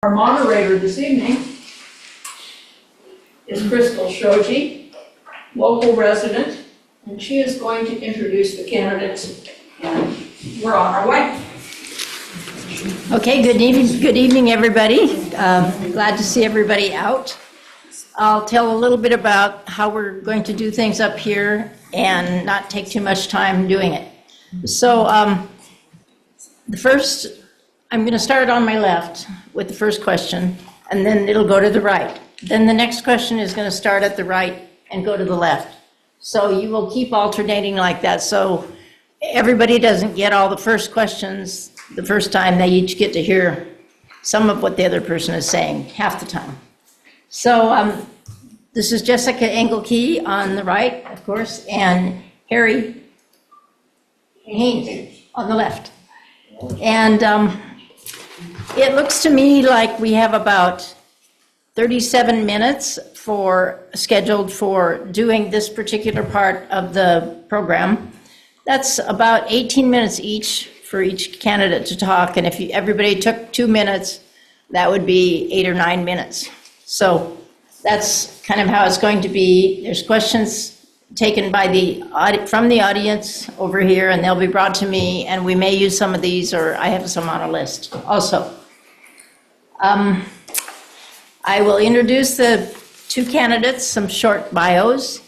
Our moderator this evening is Crystal Shoji, local resident, and she is going to introduce the candidates, and we're on our way. Okay, good evening, everybody. Glad to see everybody out. I'll tell a little bit about how we're going to do things up here and not take too much time doing it. So I'm going to start on my left with the first question, and then it'll go to the right. Then the next question is going to start at the right and go to the left. So you will keep alternating like that. So everybody doesn't get all the first questions the first time. They each get to hear some of what the other person is saying, half the time. So this is Jessica Engelke on the right, of course, and Harry Haines on the left. And it looks to me like we have about 37 minutes scheduled for doing this particular part of the program. That's about 18 minutes each for each candidate to talk, and if everybody took 2 minutes, that would be 8 or 9 minutes. So that's kind of how it's going to be. There's questions taken from the audience over here, and they'll be brought to me, and we may use some of these, or I have some on a list also. I will introduce the two candidates, some short bios.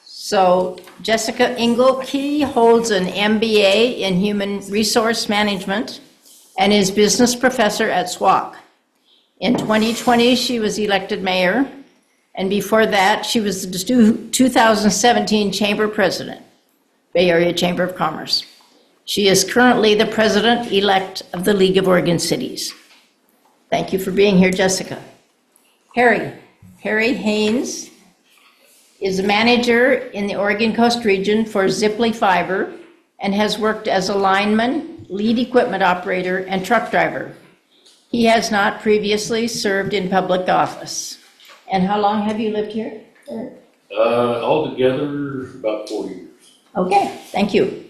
So Jessica Engelke holds an MBA in Human Resource Management and is business professor at SWAC. In 2020, she was elected mayor, and before that, she was the 2017 Chamber President, Bay Area Chamber of Commerce. She is currently the President-elect of the League of Oregon Cities. Thank you for being here, Jessica. Harry Haines is a manager in the Oregon Coast region for Ziply Fiber and has worked as a lineman, lead equipment operator, and truck driver. He has not previously served in public office. And how long have you lived here? Altogether, about 4 years. Okay, thank you.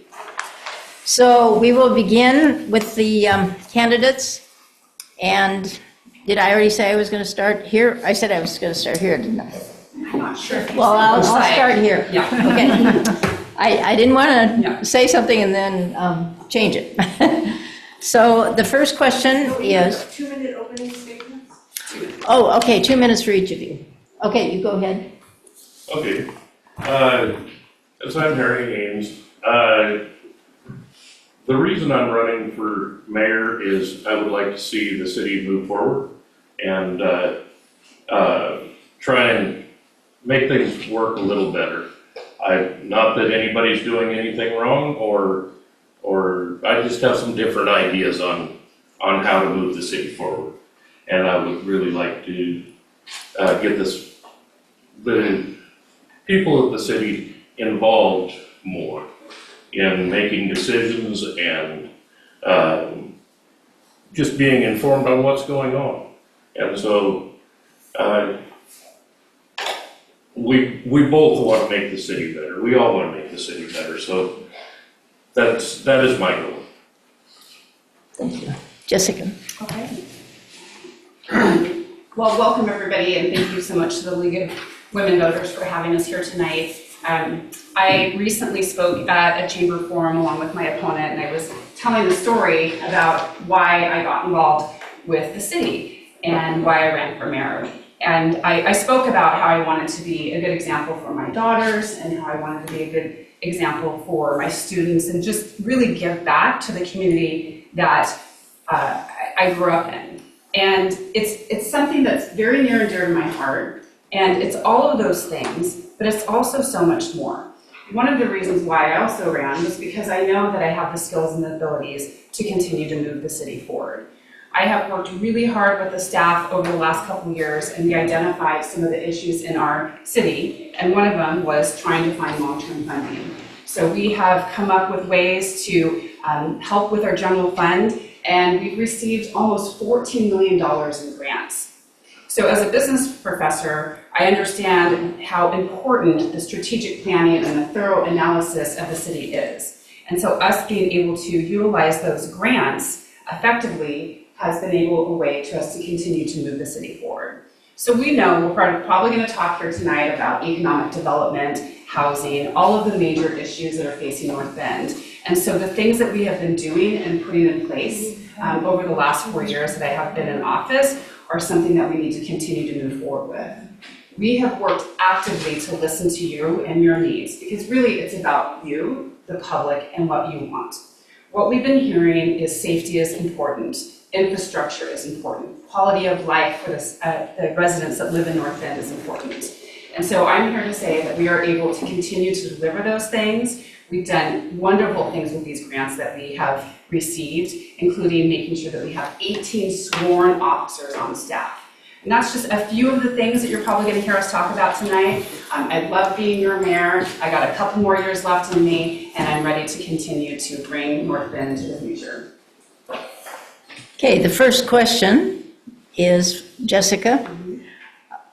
So we will begin with the candidates. And did I already say I was going to start here? I said I was going to start here, didn't I? I'm not sure. Well, I'll start here. Yeah. Okay. I didn't want to say something and then change it. So the first question is... 2-minute opening statements? 2 minutes. Oh, okay, 2 minutes for each of you. Okay, you go ahead. Okay. So I'm Harry Haines. The reason I'm running for mayor is I would like to see the city move forward and try and make things work a little better. Not that anybody's doing anything wrong, or I just have some different ideas on how to move the city forward. And I would really like to get the people of the city involved more in making decisions and just being informed on what's going on. And so we both want to make the city better. We all want to make the city better. So that is my goal. Thank you. Jessica. Okay. Well, welcome everybody, and thank you so much to the League of Women Voters for having us here tonight. I recently spoke at a chamber forum along with my opponent, and I was telling the story about why I got involved with the city and why I ran for mayor. And I spoke about how I wanted to be a good example for my daughters and how I wanted to be a good example for my students and just really give back to the community that I grew up in. And it's something that's very near and dear to my heart, and it's all of those things, but it's also so much more. One of the reasons why I also ran was because I know that I have the skills and the abilities to continue to move the city forward. I have worked really hard with the staff over the last couple of years, and we identified some of the issues in our city, and one of them was trying to find long-term funding. So we have come up with ways to help with our general fund, and we've received almost $14 million in grants. So as a business professor, I understand how important the strategic planning and the thorough analysis of the city is. And so us being able to utilize those grants effectively has been a way to us to continue to move the city forward. So we know we're probably going to talk here tonight about economic development, housing, all of the major issues that are facing North Bend. And so the things that we have been doing and putting in place over the last 4 years that I have been in office are something that we need to continue to move forward with. We have worked actively to listen to you and your needs, because really it's about you, the public, and what you want. What we've been hearing is safety is important, infrastructure is important, quality of life for the residents that live in North Bend is important. And so I'm here to say that we are able to continue to deliver those things. We've done wonderful things with these grants that we have received, including making sure that we have 18 sworn officers on staff. And that's just a few of the things that you're probably going to hear us talk about tonight. I love being your mayor. I got a couple more years left in me, and I'm ready to continue to bring North Bend to the future. Okay, the first question is, Jessica,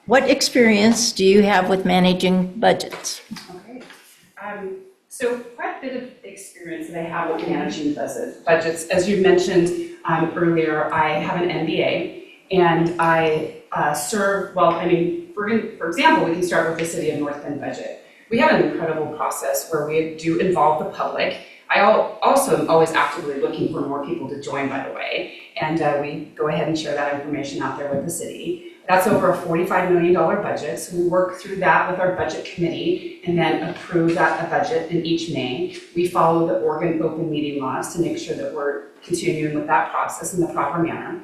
what experience do you have with managing budgets? Okay. So quite a bit of experience that I have with managing budgets. As you mentioned earlier, I have an MBA, and I serve, for example, we can start with the City of North Bend budget. We have an incredible process where we do involve the public. I also am always actively looking for more people to join, by the way, and we go ahead and share that information out there with the city. That's over a $45 million budget, so we work through that with our budget committee and then approve that budget in each May. We follow the Oregon open meeting laws to make sure that we're continuing with that process in the proper manner.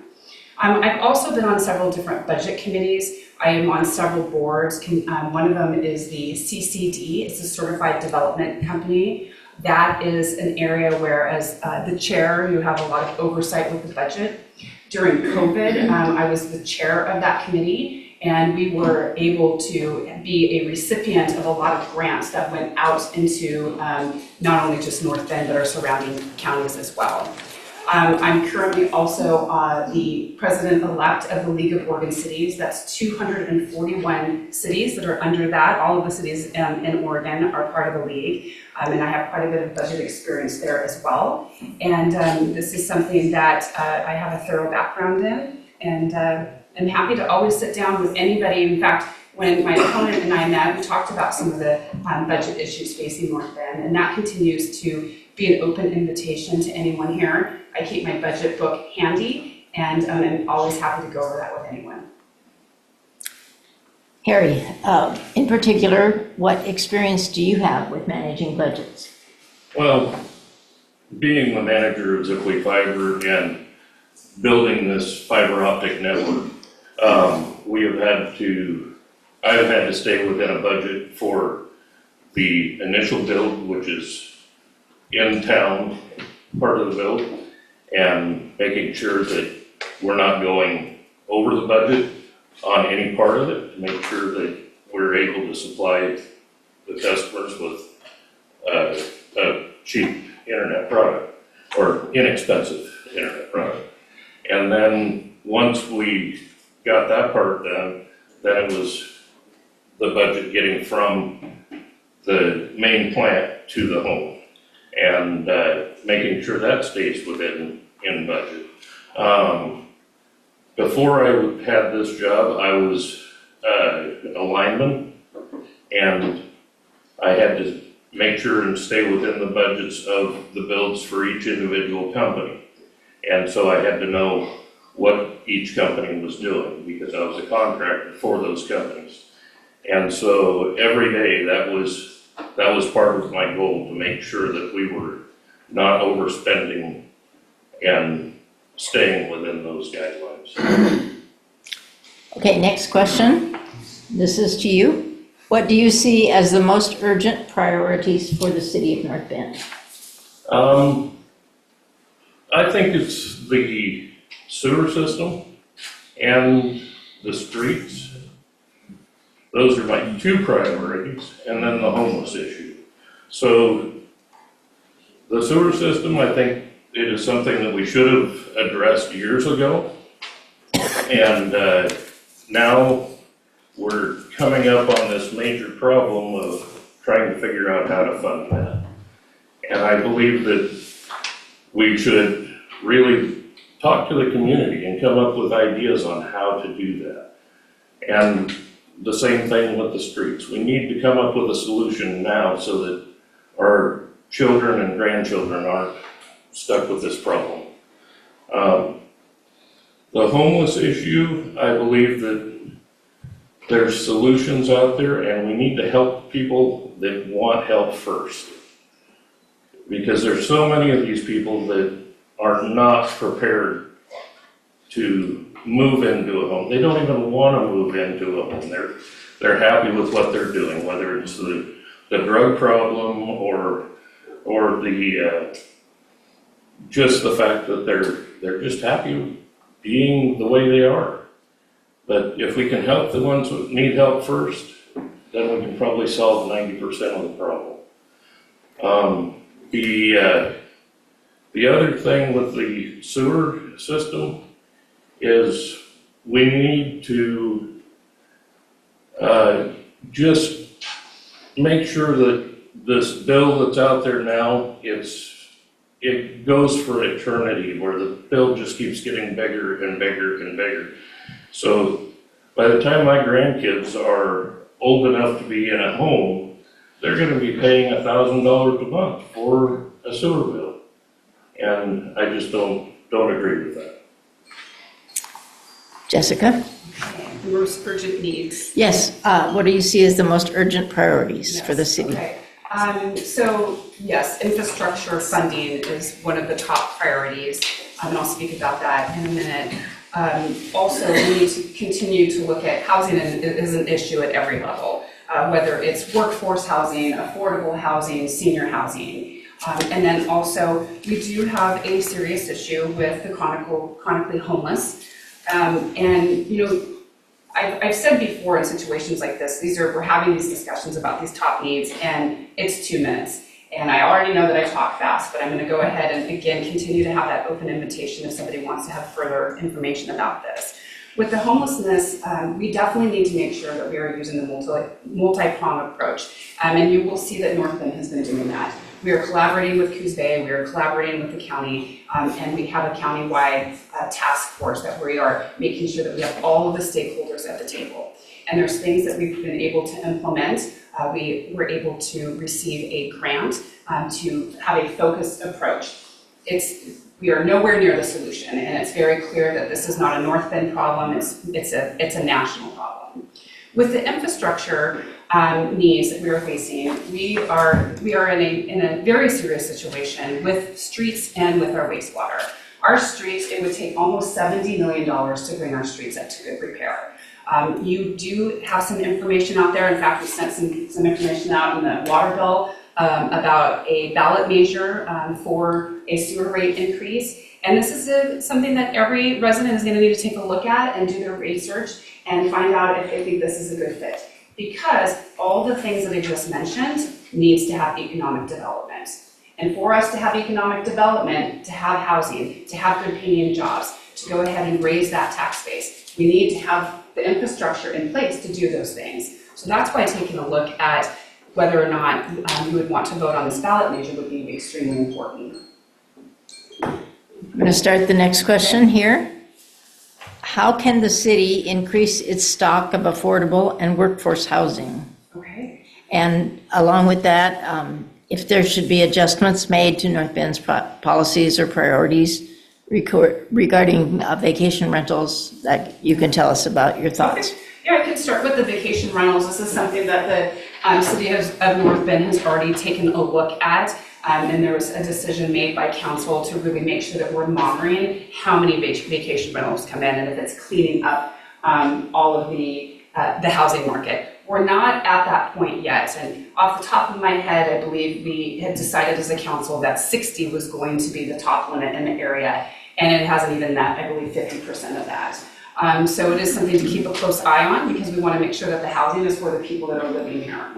I've also been on several different budget committees. I am on several boards. One of them is the CCD. It's a Certified Development Company. That is an area where, as the chair, you have a lot of oversight with the budget. During COVID, I was the chair of that committee, and we were able to be a recipient of a lot of grants that went out into not only just North Bend, but our surrounding counties as well. I'm currently also the president-elect of the League of Oregon Cities. That's 241 cities that are under that. All of the cities in Oregon are part of the league. And I have quite a bit of budget experience there as well. And this is something that I have a thorough background in. And I'm happy to always sit down with anybody. In fact, when my opponent and I met, we talked about some of the budget issues facing North Bend, and that continues to be an open invitation to anyone here. I keep my budget book handy, and I'm always happy to go over that with anyone. Harry, in particular, what experience do you have with managing budgets? Well, being the manager of Ziply Fiber and building this fiber optic network, I've had to stay within a budget for the initial build, which is in town part of the build, and making sure that we're not going over the budget on any part of it, to make sure that we're able to supply the customers with a cheap internet product or inexpensive internet product. And then once we got that part done, then it was the budget getting from the main plant to the home, and making sure that stays in budget. Before I had this job, I was a lineman, and I had to make sure and stay within the budgets of the builds for each individual company. And so I had to know what each company was doing, because I was a contractor for those companies. And so every day that was part of my goal, to make sure that we were not overspending and staying within those guidelines. Okay, next question. This is to you. What do you see as the most urgent priorities for the city of North Bend? I think it's the sewer system and the streets. Those are my two priorities, and then the homeless issue. So the sewer system, I think it is something that we should have addressed years ago. And now we're coming up on this major problem of trying to figure out how to fund that. And I believe that we should really talk to the community and come up with ideas on how to do that. And the same thing with the streets. We need to come up with a solution now so that our children and grandchildren aren't stuck with this problem. The homeless issue, I believe that there's solutions out there, and we need to help people that want help first. Because there's so many of these people that are not prepared to move into a home. They don't even want to move into a home. They're happy with what they're doing, whether it's the drug problem or the just the fact that they're just happy being the way they are. But if we can help the ones who need help first, then we can probably solve 90% of the problem. The other thing with the sewer system is we need to just make sure that this bill that's out there now, it goes for eternity, where the bill just keeps getting bigger and bigger and bigger. So by the time my grandkids are old enough to be in a home, they're gonna be paying $1,000 a month for a sewer bill. And I just don't agree with that. Jessica? The most urgent needs. Yes, what do you see as the most urgent priorities for the city? Okay. So yes, infrastructure funding is one of the top priorities, and I'll speak about that in a minute. Also, we need to continue to look at housing is an issue at every level, whether it's workforce housing, affordable housing, senior housing. And then also, we do have a serious issue with the chronically homeless. And, you know, I've said before in situations like this, we're having these discussions about these top needs, and it's 2 minutes. And I already know that I talk fast, but I'm going to go ahead and again continue to have that open invitation if somebody wants to have further information about this. With the homelessness, we definitely need to make sure that we are using the multi-pronged approach. And you will see that North Bend has been doing that. We are collaborating with Coos Bay, we are collaborating with the county, and we have a countywide task force that we are making sure that we have all of the stakeholders at the table. And there's things that we've been able to implement. We were able to receive a grant to have a focused approach. We are nowhere near the solution, and it's very clear that this is not a North Bend problem, it's a national problem. With the infrastructure needs that we are facing, we are in a very serious situation with streets and with our wastewater. Our streets, it would take almost $70 million to bring our streets up to good repair. You do have some information out there. In fact, we sent some information out in the water bill about a ballot measure for a sewer rate increase. And this is something that every resident is going to need to take a look at and do their research and find out if they think this is a good fit. Because all the things that I just mentioned needs to have economic development. And for us to have economic development, to have housing, to have good paying jobs, to go ahead and raise that tax base, we need to have the infrastructure in place to do those things. So that's why taking a look at whether or not you would want to vote on this ballot measure would be extremely important. I'm going to start the next question here. How can the city increase its stock of affordable and workforce housing? Okay. And along with that, if there should be adjustments made to North Bend's policies or priorities regarding vacation rentals, that you can tell us about your thoughts. Okay. Yeah, I can start with the vacation rentals. This is something that the city of North Bend has already taken a look at. And there was a decision made by council to really make sure that we're monitoring how many vacation rentals come in and if it's cleaning up all of the housing market. We're not at that point yet. And off the top of my head, I believe we had decided as a council that 60 was going to be the top limit in the area. And it hasn't even met, I believe, 50% of that. So it is something to keep a close eye on because we want to make sure that the housing is for the people that are living here.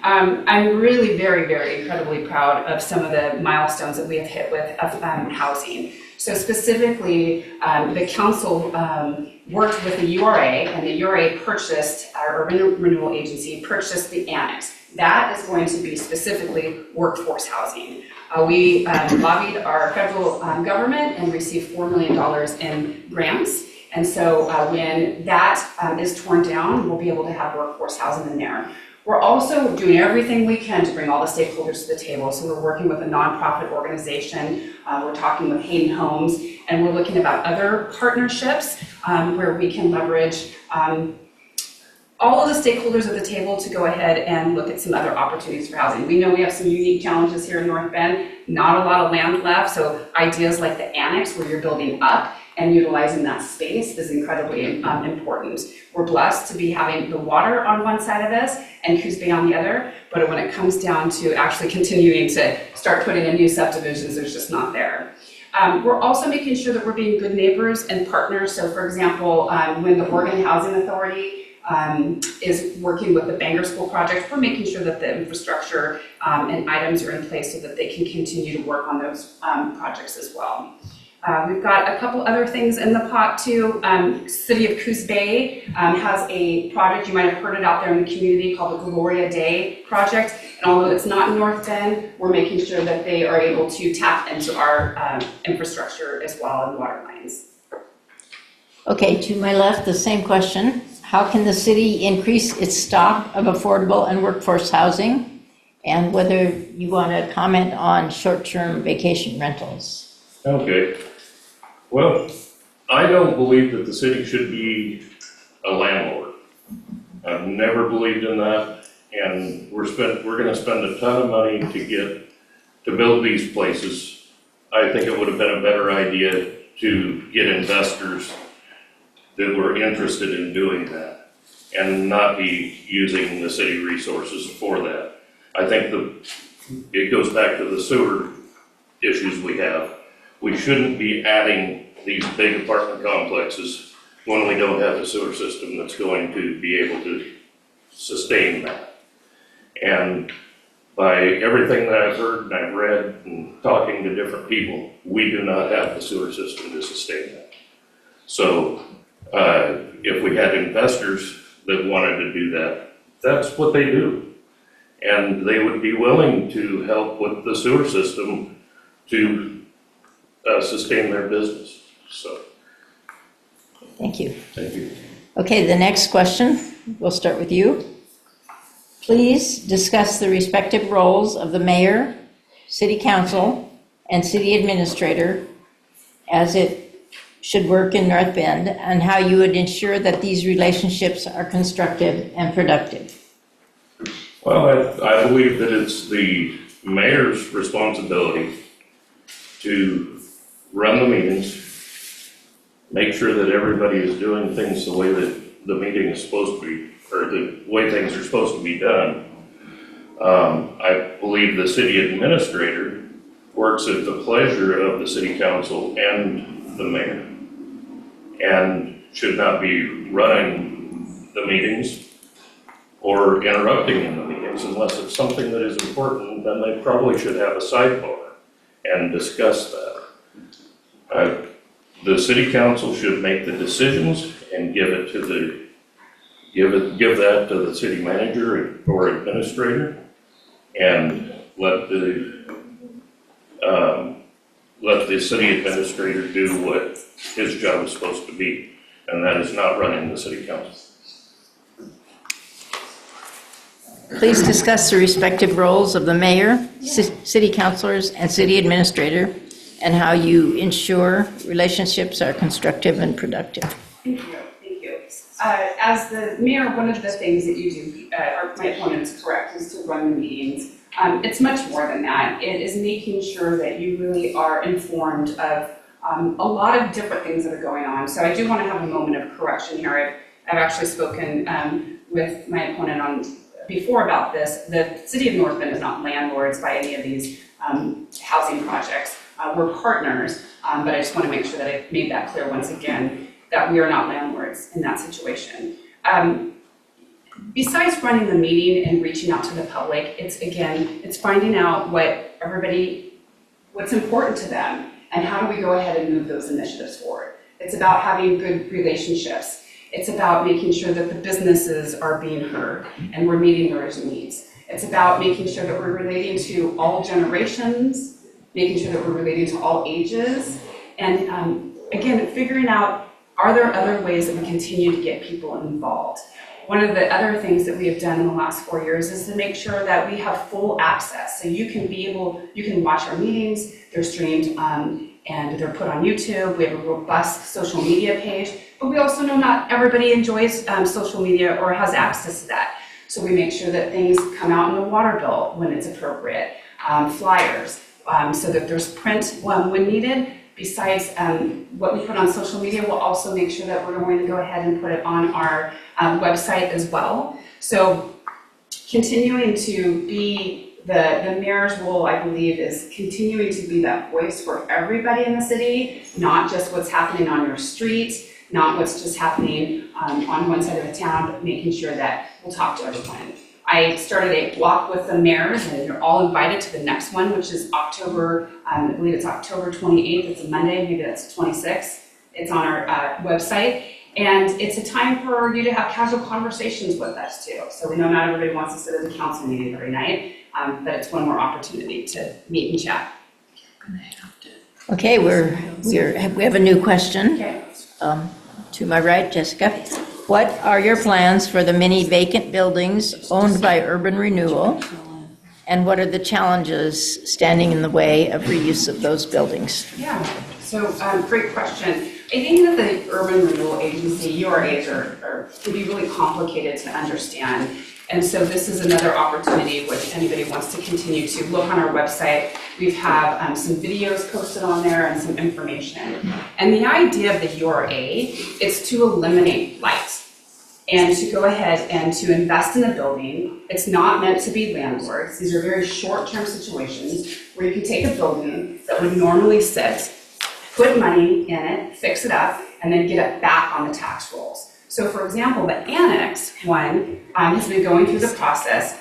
I'm really very, very incredibly proud of some of the milestones that we have hit with housing. So specifically, the council worked with the URA, and the URA purchased, our Urban Renewal Agency purchased the annex. That is going to be specifically workforce housing. We lobbied our federal government and received $4 million in grants. And so when that is torn down, we'll be able to have workforce housing in there. We're also doing everything we can to bring all the stakeholders to the table. So we're working with a nonprofit organization. We're talking with Haines, and we're looking about other partnerships where we can leverage all of the stakeholders at the table to go ahead and look at some other opportunities for housing. We know we have some unique challenges here in North Bend, not a lot of land left, so ideas like the annex where you're building up and utilizing that space is incredibly important. We're blessed to be having the water on one side of this and Coos Bay on the other, but when it comes down to actually continuing to start putting in new subdivisions, there's just not there. We're also making sure that we're being good neighbors and partners. So for example, when the Oregon Housing Authority is working with the Bangor School project, we're making sure that the infrastructure and items are in place so that they can continue to work on those projects as well. We've got a couple other things in the pot too. City of Coos Bay has a project, you might have heard it out there in the community, called the Gloria Day project. And although it's not in North Bend, we're making sure that they are able to tap into our infrastructure as well and water lines. Okay, to my left, the same question. How can the city increase its stock of affordable and workforce housing? And whether you want to comment on short-term vacation rentals. Okay. Well, I don't believe that the city should be a landlord. I've never believed in that, and we're gonna spend a ton of money to build these places. I think it would have been a better idea to get investors that were interested in doing that and not be using the city resources for that. I think it goes back to the sewer issues we have. We shouldn't be adding these big apartment complexes when we don't have a sewer system that's going to be able to sustain that. And by everything that I've heard and I've read and talking to different people, we do not have the sewer system to sustain that. So if we had investors that wanted to do that, that's what they do. And they would be willing to help with the sewer system to sustain their business. So, Thank you. thank you. Okay, the next question, we'll start with you. Please discuss the respective roles of the mayor, city council, and city administrator as it should work in North Bend, and how you would ensure that these relationships are constructive and productive. Well, I believe that it's the mayor's responsibility to run the meetings, make sure that everybody is doing things the way that the meeting is supposed to be, or the way things are supposed to be done. I believe the city administrator works at the pleasure of the city council and the mayor, and should not be running the meetings or interrupting in the meetings unless it's something that is important. Then they probably should have a sidebar and discuss that. The city council should make the decisions and give that to the city manager or administrator, and let the city administrator do what his job is supposed to be, and that is not running the city council. Please discuss the respective roles of the mayor, city councilors, and city administrator, and how you ensure relationships are constructive and productive. Thank you. As the mayor, one of the things that you do, my opponent is correct, is to run the meetings. It's much more than that. It is making sure that you really are informed of a lot of different things that are going on. So I do want to have a moment of correction here. I've actually spoken with my opponent before about this. The city of North Bend is not landlords by any of these housing projects. We're partners, but I just want to make sure that I made that clear once again, that we are not landlords in that situation. Besides running the meeting and reaching out to the public, it's finding out what's important to them, and how do we go ahead and move those initiatives forward. It's about having good relationships. It's about making sure that the businesses are being heard and we're meeting their needs. It's about making sure that we're relating to all generations, making sure that we're relating to all ages, and again, figuring out, are there other ways that we continue to get people involved? One of the other things that we have done in the last 4 years is to make sure that we have full access. So you can watch our meetings, they're streamed and they're put on YouTube. We have a robust social media page, but we also know not everybody enjoys social media or has access to that. So we make sure that things come out in the water bill when it's appropriate, flyers, so that there's print when needed. Besides what we put on social media, we'll also make sure that we're going to go ahead and put it on our website as well. So continuing to be the mayor's role, I believe, is continuing to be that voice for everybody in the city, not just what's happening on your street, not what's just happening on one side of the town, but making sure that we'll talk to everyone. I started a walk with the mayors, and you're all invited to the next one, which is October, I believe it's October 28th. It's a Monday, maybe that's 26th. It's on our website. And it's a time for you to have casual conversations with us too. So we know not everybody wants to sit at the council meeting every night, but it's one more opportunity to meet and chat. Okay, we have a new question. Okay. To my right, Jessica. What are your plans for the many vacant buildings owned by urban renewal? And what are the challenges standing in the way of reuse of those buildings? Yeah, so great question. I think that the Urban Renewal Agency, URAs can be really complicated to understand. And so this is another opportunity if anybody wants to continue to look on our website. We have some videos posted on there and some information. And the idea of the URA is to eliminate light and to go ahead and to invest in a building. It's not meant to be landlords. These are very short-term situations where you can take a building that would normally sit, put money in it, fix it up, and then get it back on the tax rolls. So for example, the annex one has been going through the process.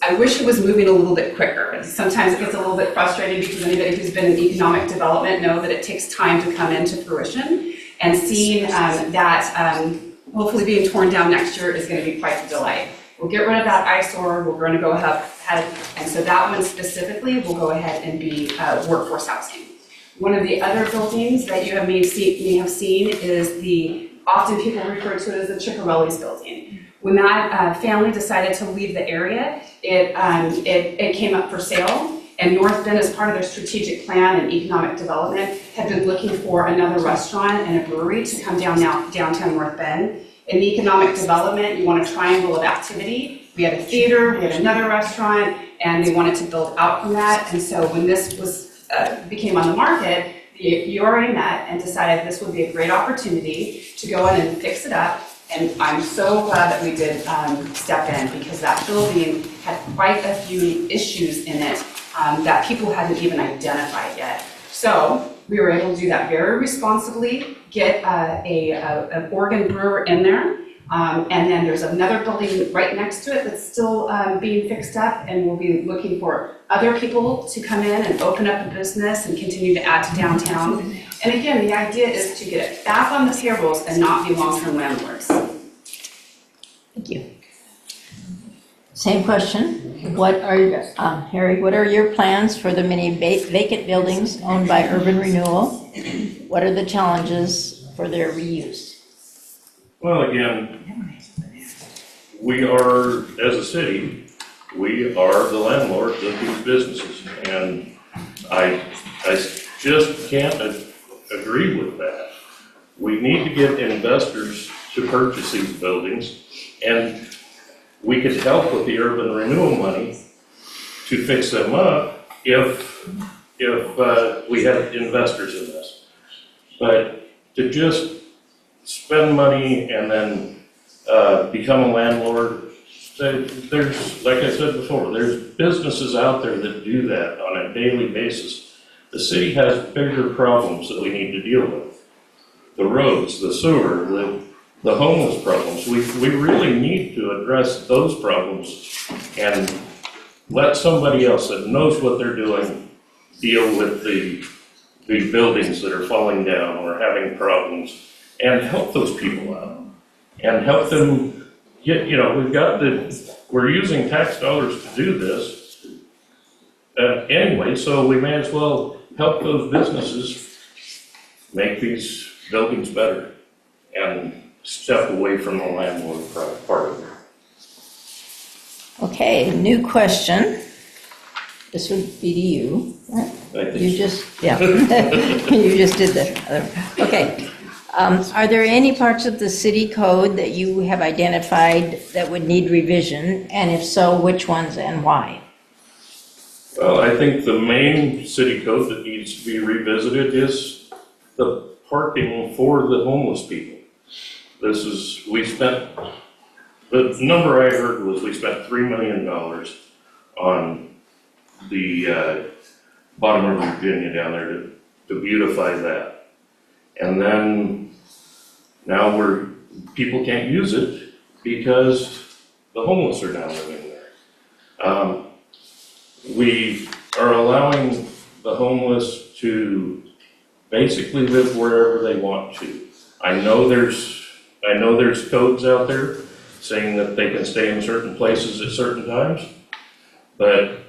I wish it was moving a little bit quicker. Sometimes it gets a little bit frustrating because anybody who's been in economic development know that it takes time to come into fruition. And seeing that hopefully being torn down next year is going to be quite the delight. We'll get rid of that eyesore. We're going to go ahead, and so that one specifically will go ahead and be workforce housing. One of the other buildings that you may have seen is often people refer to it as the Chickarelli's building. When that family decided to leave the area, it came up for sale. And North Bend, as part of their strategic plan and economic development, had been looking for another restaurant and a brewery to come downtown North Bend. In economic development, you want a triangle of activity. We had a theater, we had another restaurant, and they wanted to build out from that. And so when this became on the market, the URA met and decided this would be a great opportunity to go in and fix it up. And I'm so glad that we did step in, because that building had quite a few issues in it that people hadn't even identified yet. So we were able to do that very responsibly, get an Oregon brewer in there, and then there's another building right next to it that's still being fixed up, and we'll be looking for other people to come in and open up a business and continue to add to downtown. And again, the idea is to get it back on the payrolls and not be long-term landlords. Thank you. Same question. Harry, what are your plans for the many vacant buildings owned by urban renewal? What are the challenges for their reuse? Well, again, we are, as a city, we are the landlords of these businesses, and I just can't agree with that. We need to get investors to purchase these buildings, and we could help with the urban renewal money to fix them up if we had investors in this. But to just spend money and then become a landlord, there's, like I said before, there's businesses out there that do that on a daily basis. The city has bigger problems that we need to deal with. The roads, the sewer, the homeless problems. We really need to address those problems and let somebody else that knows what they're doing deal with the buildings that are falling down or having problems, and help those people out and help them get, we're using tax dollars to do this. anyway, so we may as well help those businesses make these buildings better and step away from the landlord part of it. Okay, new question. This would be to you. I think You just, yeah, you just did the other one. Okay. Are there any parts of the city code that you have identified that would need revision? And if so, which ones and why? Well, I think the main city code that needs to be revisited is the parking for the homeless people. The number I heard was we spent $3 million on the bottom of Virginia down there to beautify that. And then now people can't use it because the homeless are now living there. We are allowing the homeless to basically live wherever they want to. I know there's codes out there saying that they can stay in certain places at certain times, but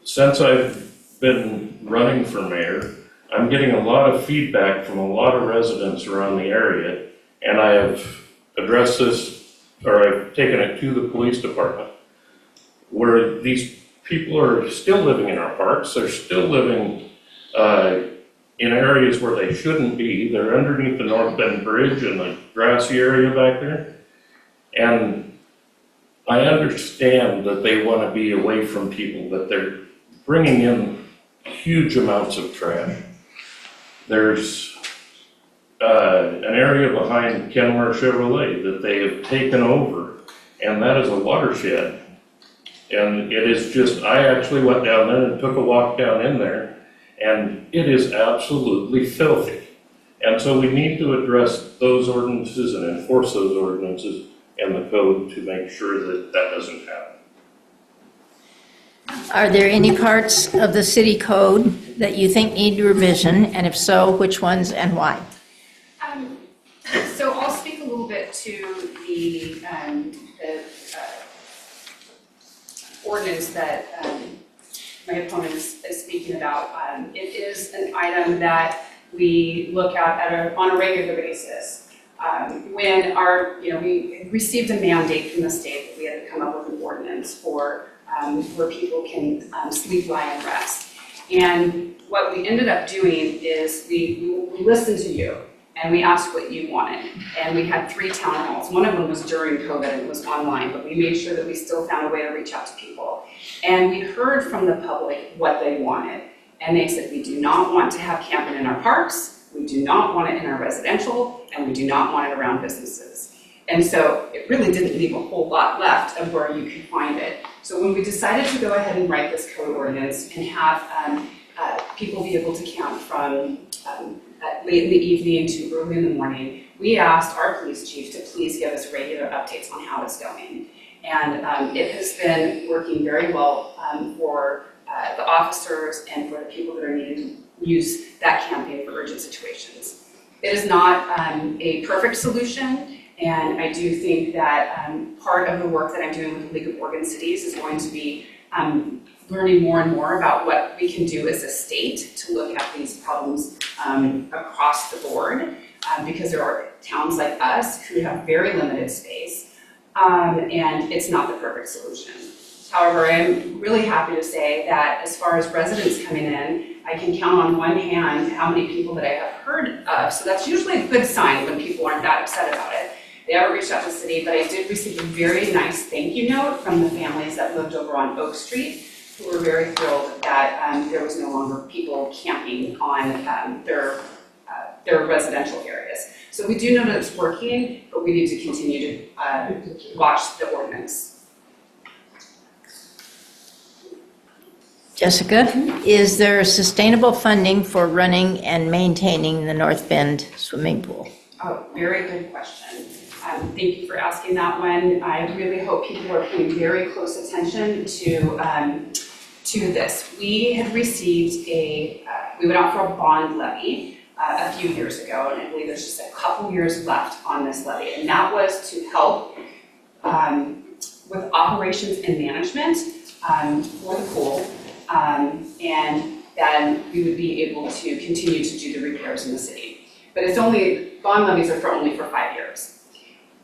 since I've been running for mayor, I'm getting a lot of feedback from a lot of residents around the area, and I have addressed this, or I've taken it to the police department, where these people are still living in our parks, they're still living in areas where they shouldn't be. They're underneath the North Bend Bridge in the grassy area back there. And I understand that they want to be away from people, but they're bringing in huge amounts of trash. There's an area behind Kenmore Chevrolet that they have taken over, and that is a watershed. And it is just, I actually went down there and took a walk down in there, and it is absolutely filthy. And so we need to address those ordinances and enforce those ordinances and the code to make sure that that doesn't happen. Are there any parts of the city code that you think need revision? And if so, which ones and why? So I'll speak a little bit to the ordinance that my opponent is speaking about. It is an item that we look at on a regular basis. When we received a mandate from the state that we had to come up with an ordinance for where people can sleep, lie, and rest. And what we ended up doing is we listened to you and we asked what you wanted. And we had 3 town halls. One of them was during COVID and it was online, but we made sure that we still found a way to reach out to people. And we heard from the public what they wanted. And they said, we do not want to have camping in our parks, we do not want it in our residential, and we do not want it around businesses. And so it really didn't leave a whole lot left of where you could find it. So when we decided to go ahead and write this code ordinance and have people be able to camp from late in the evening to early in the morning, we asked our police chief to please give us regular updates on how it's going. And it has been working very well for the officers and for the people that are needing to use that camping for urgent situations. It is not a perfect solution, and I do think that part of the work that I'm doing with the League of Oregon Cities is going to be learning more and more about what we can do as a state to look at these problems across the board, because there are towns like us who have very limited space, and it's not the perfect solution. However, I'm really happy to say that as far as residents coming in, I can count on one hand how many people that I have heard of. So that's usually a good sign when people aren't that upset about it. They haven't reached out to the city, but I did receive a very nice thank you note from the families that lived over on Oak Street, who were very thrilled that there was no longer people camping on their residential areas. So we do know that it's working, but we need to continue to watch the ordinance. Jessica, is there sustainable funding for running and maintaining the North Bend swimming pool? Oh, very good question. Thank you for asking that one. I really hope people are paying very close attention to this. We had received we went out for a bond levy a few years ago, and I believe there's just a couple years left on this levy, and that was to help with operations and management for the pool. and then we would be able to continue to do the repairs in the city. But bond levies are only for 5 years.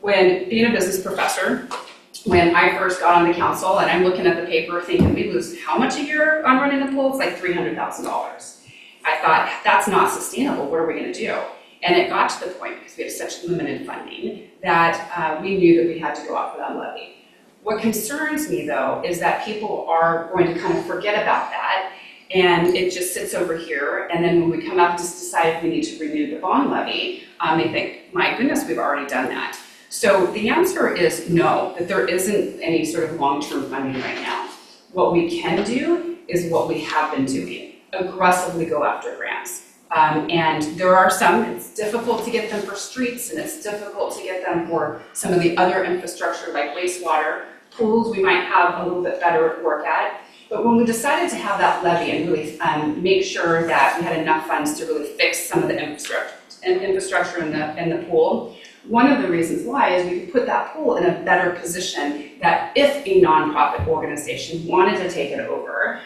When being a business professor, when I first got on the council and I'm looking at the paper thinking we lose how much a year on running the pool? It's like $300,000. I thought, that's not sustainable, what are we gonna do? And it got to the point, because we have such limited funding, that we knew that we had to go out for that levy. What concerns me though is that people are going to kind of forget about that, and it just sits over here, and then when we come up to decide if we need to renew the bond levy, they think, my goodness, we've already done that. So the answer is no, that there isn't any sort of long-term funding right now. What we can do is what we have been doing, aggressively go after grants. And there are some, it's difficult to get them for streets, and it's difficult to get them for some of the other infrastructure like wastewater. Pools we might have a little bit better work at. But when we decided to have that levy and really make sure that we had enough funds to really fix some of the infrastructure in the pool, one of the reasons why is we could put that pool in a better position that if a nonprofit organization wanted to take it over,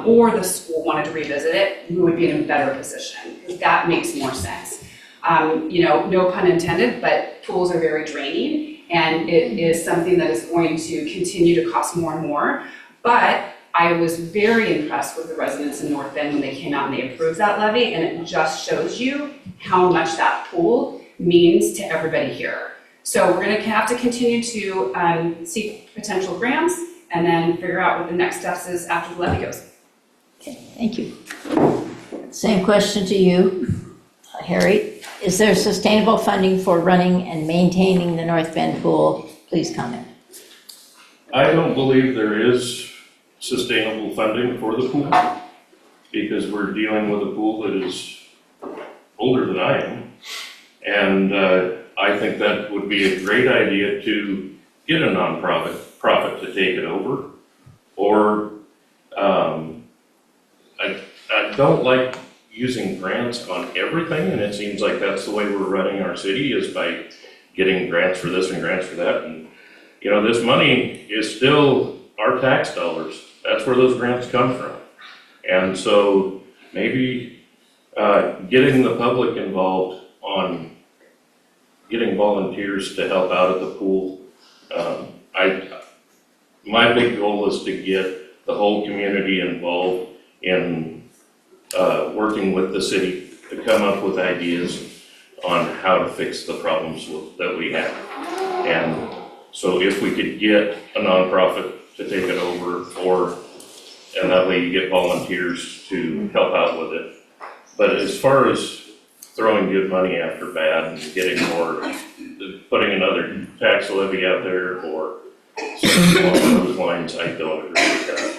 or the school wanted to revisit it, we would be in a better position, because that makes more sense. No pun intended, but pools are very draining, and it is something that is going to continue to cost more and more. But I was very impressed with the residents in North Bend when they came out and they approved that levy, and it just shows you how much that pool means to everybody here. So we're going to have to continue to seek potential grants and then figure out what the next steps is after the levy goes. Okay, thank you. Same question to you, Harry. Is there sustainable funding for running and maintaining the North Bend pool? Please comment. I don't believe there is sustainable funding for the pool, because we're dealing with a pool that is older than I am. And I think that would be a great idea to get a profit to take it over. Or I don't like using grants on everything, and it seems like that's the way we're running our city, is by getting grants for this and grants for that. And this money is still our tax dollars. That's where those grants come from. And so maybe getting the public involved on getting volunteers to help out at the pool. My big goal is to get the whole community involved in working with the city to come up with ideas on how to fix the problems that we have. And so if we could get a nonprofit to take it over, and that way you get volunteers to help out with it. But as far as throwing good money after bad and getting more, putting another tax levy out there or something along those lines, I don't agree with that.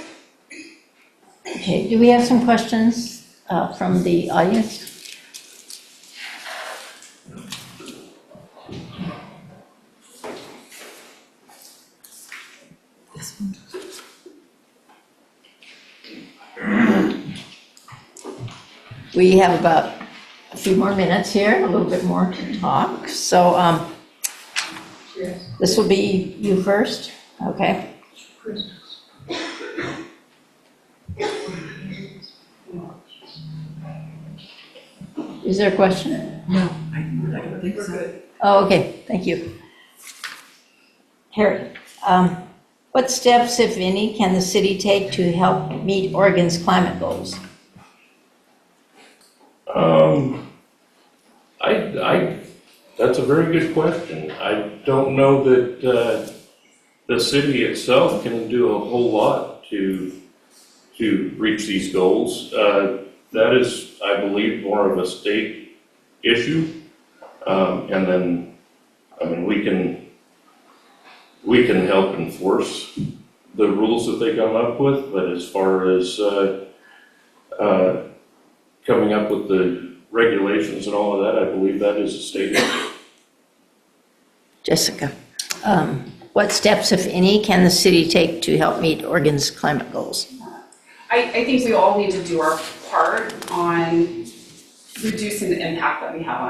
Okay, do we have some questions from the audience? We have about a few more minutes here, a little bit more to talk. So this will be you first, okay? Is there a question? No, I don't think so. Oh, okay, thank you. Harry, what steps, if any, can the city take to help meet Oregon's climate goals? That's a very good question. I don't know that the city itself can do a whole lot to reach these goals. That is, I believe, more of a state issue. And then, we can help enforce the rules that they come up with, but as far as coming up with the regulations and all of that, I believe that is a state issue. Jessica, what steps, if any, can the city take to help meet Oregon's climate goals? I think we all need to do our part on reducing the impact that we have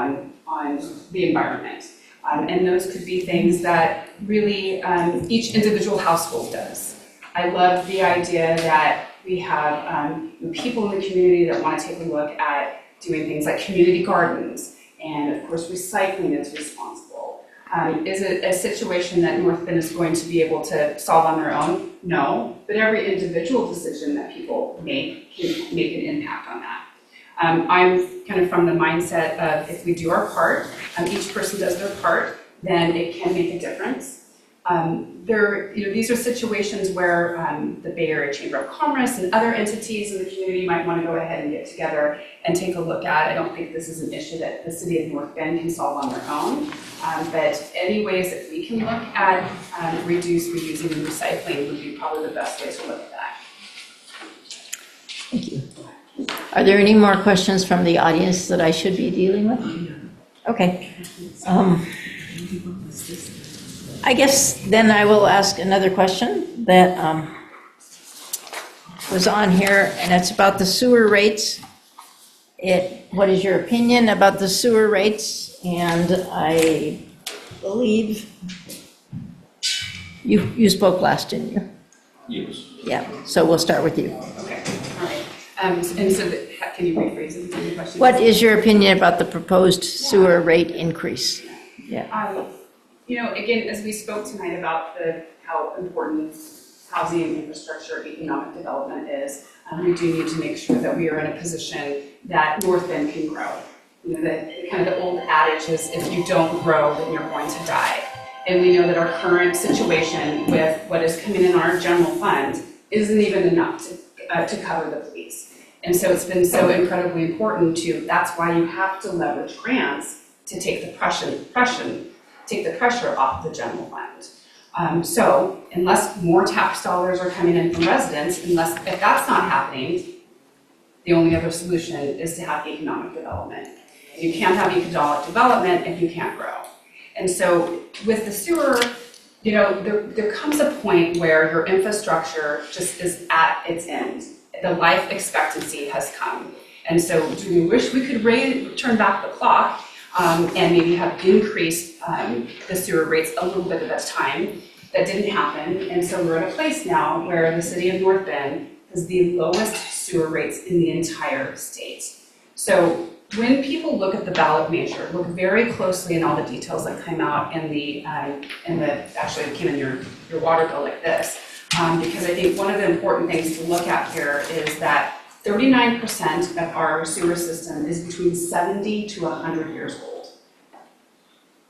on the environment. And those could be things that really each individual household does. I love the idea that We have people in the community that want to take a look at doing things like community gardens, and of course recycling is responsible. Is it a situation that North Bend is going to be able to solve on their own? No, but every individual decision that people make can make an impact on that. I'm kind of from the mindset of if we do our part, each person does their part, then it can make a difference. These are situations where the Bay Area Chamber of Commerce and other entities in the community might want to go ahead and get together and take a look at. I don't think this is an issue that the city of North Bend can solve on their own, but any ways that we can look at reduce, reusing, and recycling would be probably the best way to look at that. Thank you. Are there any more questions from the audience that I should be dealing with? Okay. I guess then I will ask another question that was on here, and it's about the sewer rates. What is your opinion about the sewer rates? And I believe you spoke last, didn't you? Yes. Yeah, so we'll start with you. Okay, all right. And so can you rephrase the question? What is your opinion about the proposed sewer rate increase? Yeah. Again, as we spoke tonight about how important housing infrastructure, economic development is, we do need to make sure that we are in a position that North Bend can grow. The old adage is if you don't grow, then you're going to die. And we know that our current situation with what is coming in our general fund isn't even enough to cover the police. And so it's been so incredibly important that's why you have to leverage grants to take the pressure off the general fund. So unless more tax dollars are coming in from residents, if that's not happening, the only other solution is to have economic development. And you can't have economic development if you can't grow. And so with the sewer, there comes a point where your infrastructure just is at its end. The life expectancy has come. And so do we wish we could turn back the clock and maybe have increased the sewer rates a little bit at a time? That didn't happen. And so we're at a place now where the city of North Bend has the lowest sewer rates in the entire state. So when people look at the ballot measure, look very closely in all the details that came out actually it came in your water bill like this, because I think one of the important things to look at here is that 39% of our sewer system is between 70 to 100 years old.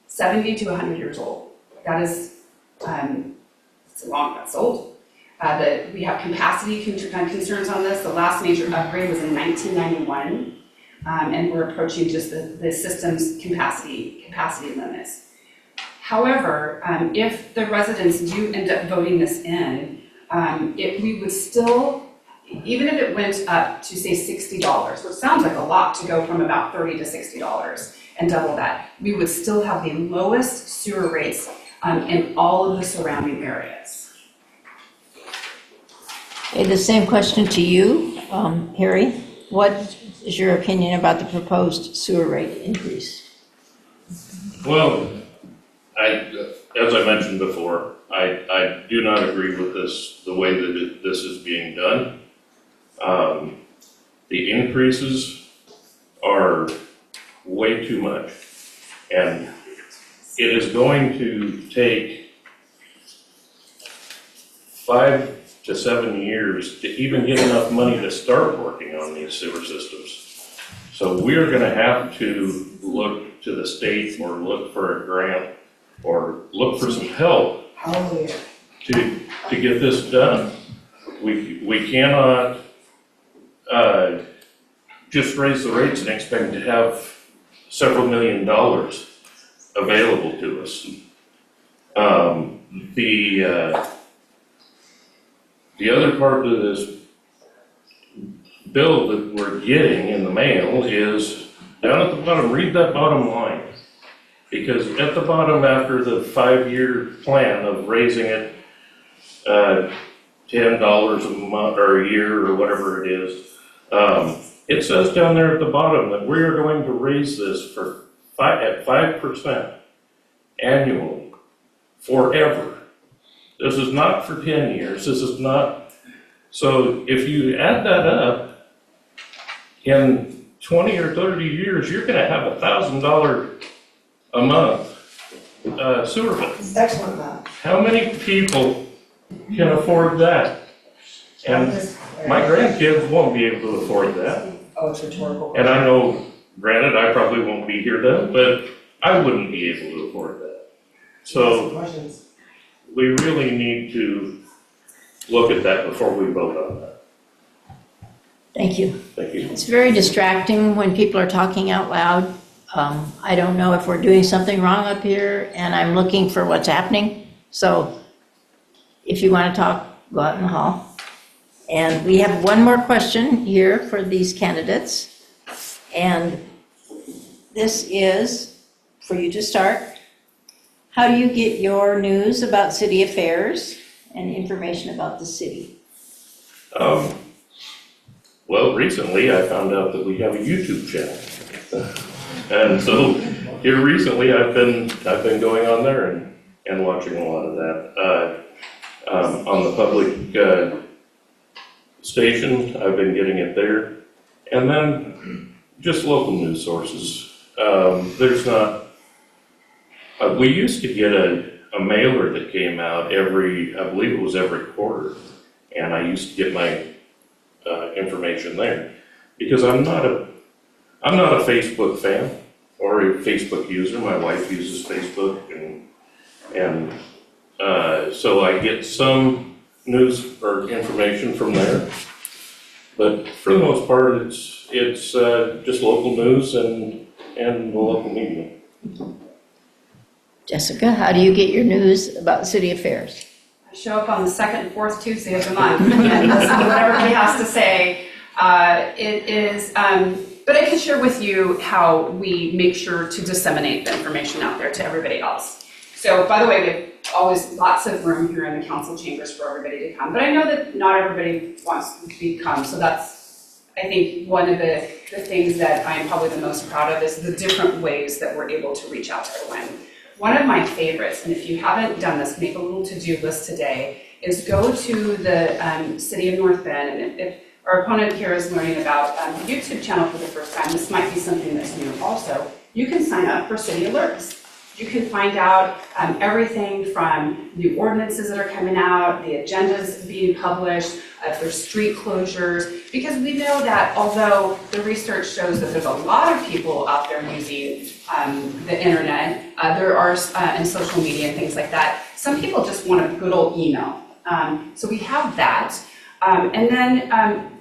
70 to 100 years old. That is, that's old. We have capacity concerns on this. The last major upgrade was in 1991. And we're approaching just the system's capacity limits. However, if the residents do end up voting this in, we would still, even if it went up to say $60, which sounds like a lot to go from about $30 to $60 and double that, we would still have the lowest sewer rates in all of the surrounding areas. Okay, the same question to you, Harry. What is your opinion about the proposed sewer rate increase? Well, as I mentioned before, I do not agree with the way that this is being done. The increases are way too much, and it is going to take 5 to 7 years to even get enough money to start working on these sewer systems. So we're gonna have to look to the state or look for a grant or look for some help to get this done. We cannot just raise the rates and expect to have several $1 million available to us. The other part of this bill that we're getting in the mail is down at the bottom, read that bottom line. Because at the bottom, after the 5-year plan of raising it $10 a month or a year or whatever it is, it says down there at the bottom that we are going to raise this at 5% annually forever. This is not for 10 years. This is not So if you add that up, in 20 or 30 years, you're gonna have $1,000 a month sewer bill. Excellent math. How many people can afford that? And my grandkids won't be able to afford that. Oh, it's rhetorical. And I know, granted, I probably won't be here then, but I wouldn't be able to afford that. So Questions? we really need to look at that before we vote on that. Thank you. Thank you. It's very distracting when people are talking out loud. I don't know if we're doing something wrong up here, and I'm looking for what's happening. So if you want to talk, go out in the hall. And we have one more question here for these candidates. And this is for you to start. How do you get your news about city affairs and information about the city? Well, recently I found out that we have a YouTube channel. And so here recently I've been going on there and watching a lot of that. On the public station, I've been getting it there. And then just local news sources. There's not, we used to get a mailer that came out I believe it was every quarter. And I used to get my information there. Because I'm not a Facebook fan or a Facebook user. My wife uses Facebook and so I get some news or information from there. But for the most part, it's just local news and the local media. Jessica, how do you get your news about city affairs? I show up on the second and fourth Tuesday of the month and listen to what everybody has to say. But I can share with you how we make sure to disseminate the information out there to everybody else. So, by the way, we have always lots of room here in the council chambers for everybody to come, but I know that not everybody wants to come, so that's, I think, one of the things that I'm probably the most proud of is the different ways that we're able to reach out to everyone. One of my favorites, and if you haven't done this, make a little to-do list today, is go to the City of North Bend, and if our opponent here is learning about the YouTube channel for the first time, this might be something that's new also, you can sign up for city alerts. You can find out everything from new ordinances that are coming out, the agendas being published, if there's street closures, because we know that although the research shows that there's a lot of people out there using the internet, there are, and social media and things like that, some people just want a good old email. So we have that. And then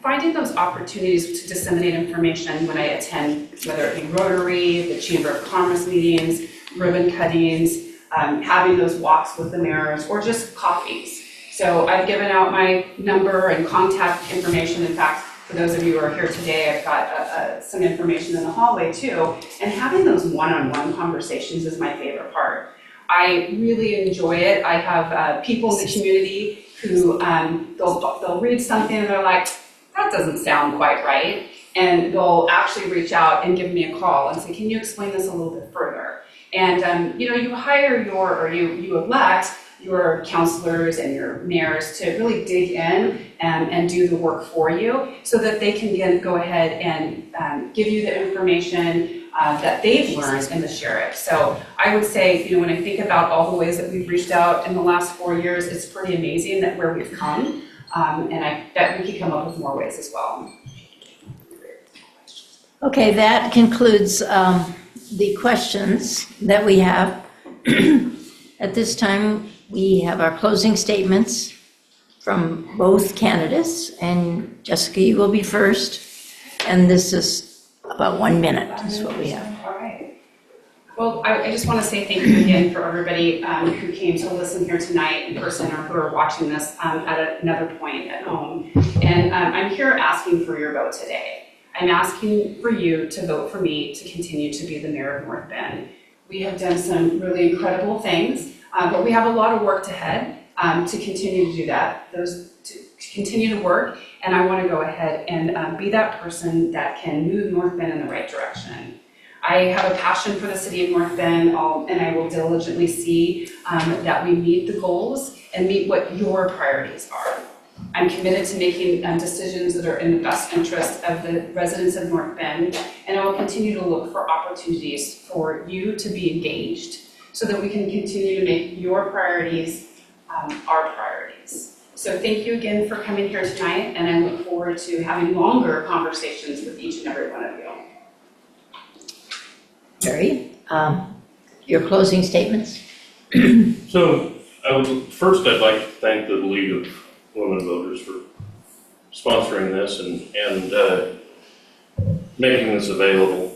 finding those opportunities to disseminate information when I attend, whether it be Rotary, the Chamber of Commerce meetings, ribbon cuttings, having those walks with the mayors, or just coffees. So I've given out my number and contact information. In fact, for those of you who are here today, I've got some information in the hallway too. And having those one-on-one conversations is my favorite part. I really enjoy it. I have people in the community who they'll read something and they're like, that doesn't sound quite right. And they'll actually reach out and give me a call and say, can you explain this a little bit further? And you hire you elect your counselors and your mayors to really dig in and do the work for you so that they can go ahead and give you the information that they've learned and to share it. So I would say, when I think about all the ways that we've reached out in the last 4 years, it's pretty amazing that where we've come. And I bet we could come up with more ways as well. Okay, that concludes the questions that we have. At this time, we have our closing statements from both candidates, and Jessica, you will be first. And this is about 1 minute is what we have. All right. Well, I just want to say thank you again for everybody who came to listen here tonight in person or who are watching this at another point at home. And I'm here asking for your vote today. I'm asking for you to vote for me to continue to be the mayor of North Bend. We have done some really incredible things, but we have a lot of work ahead to continue to do that, to continue to work, and I want to go ahead and be that person that can move North Bend in the right direction. I have a passion for the city of North Bend, and I will diligently see that we meet the goals and meet what your priorities are. I'm committed to making decisions that are in the best interest of the residents of North Bend, and I will continue to look for opportunities for you to be engaged so that we can continue to make your priorities our priorities. So thank you again for coming here tonight, and I look forward to having longer conversations with each and every one of you. Terry, your closing statements? So, first I'd like to thank the League of Women Voters for sponsoring this and making this available.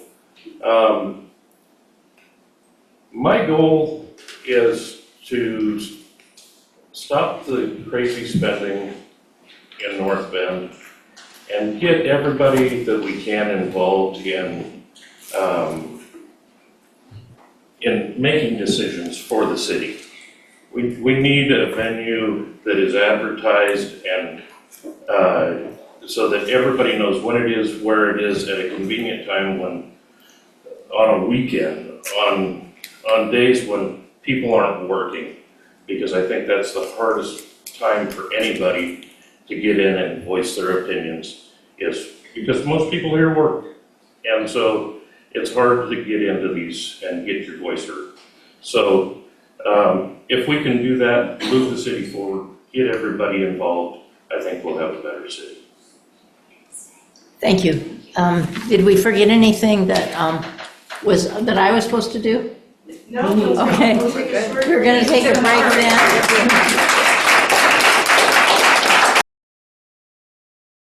My goal is to stop the crazy spending in North Bend and get everybody that we can involved in making decisions for the city. We need a venue that is advertised and so that everybody knows when it is, where it is, at a convenient time, when on a weekend, on days when people aren't working, because I think that's the hardest time for anybody to get in and voice their opinions, is because most people here work. And so it's hard to get into these and get your voice heard. So if we can do that, move the city forward, get everybody involved, I think we'll have a better city. Thank you. Did we forget anything that I was supposed to do? No, Okay. we'll take a short We're going to take a break then.